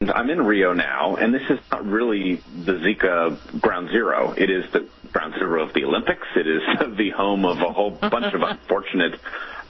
I'm in Rio now, and this is not really the Zika ground zero. It is the ground zero of the Olympics. It is the home of a whole bunch of unfortunate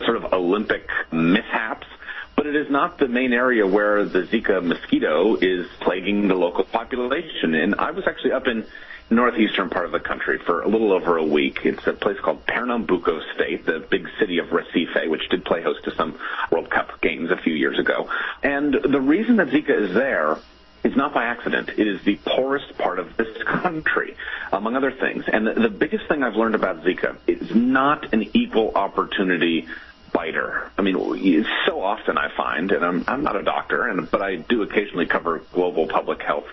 sort of Olympic mishaps. But it is not the main area where the Zika mosquito is plaguing the local population. And I was actually up in northeastern part of the country for a little over a week. It's a place called Pernambuco State, the big city of Recife, which did play host to some World Cup games a few years ago. And the reason that Zika is there is not by accident. It is the poorest part of this country, among other things. And the biggest thing I've learned about Zika is not an equal opportunity biter. I mean, so often I find, and I'm not a doctor, but I do occasionally cover global public health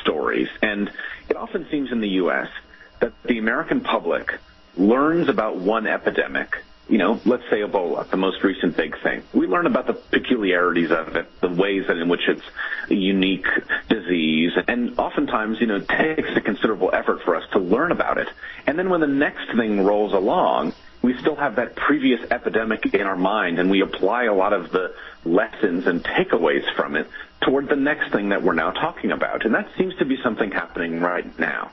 stories, and it often seems in the U.S. that the American public learns about one epidemic, let's say Ebola, the most recent big thing. We learn about the peculiarities of it, the ways in which it's a unique disease, and oftentimes, it takes a considerable effort for us to learn about it. And then when the next thing rolls along, we still have that previous epidemic in our mind, and we apply a lot of the lessons and takeaways from it toward the next thing that we're now talking about. And that seems to be something happening right now.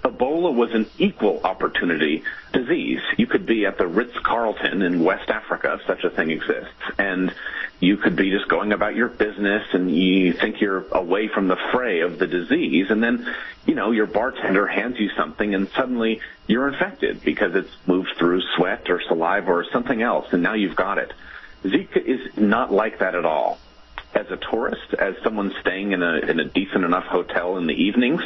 Ebola was an equal opportunity disease. You could be at the Ritz-Carlton in West Africa, if such a thing exists, and you could be just going about your business and you think you're away from the fray of the disease, and then, your bartender hands you something and suddenly you're infected because it's moved through sweat or saliva or something else, and now you've got it. Zika is not like that at all. As a tourist, as someone staying in a decent enough hotel in the evenings,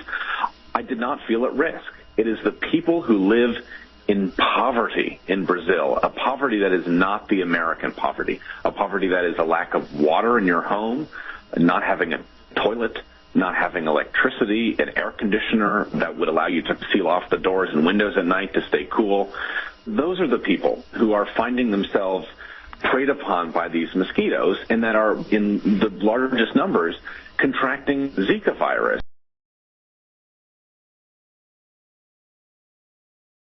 I did not feel at risk. It is the people who live in poverty in Brazil, a poverty that is not the American poverty, a poverty that is a lack of water in your home, not having a toilet, not having electricity, an air conditioner that would allow you to seal off the doors and windows at night to stay cool. Those are the people who are finding themselves preyed upon by these mosquitoes and that are in the largest numbers contracting Zika virus.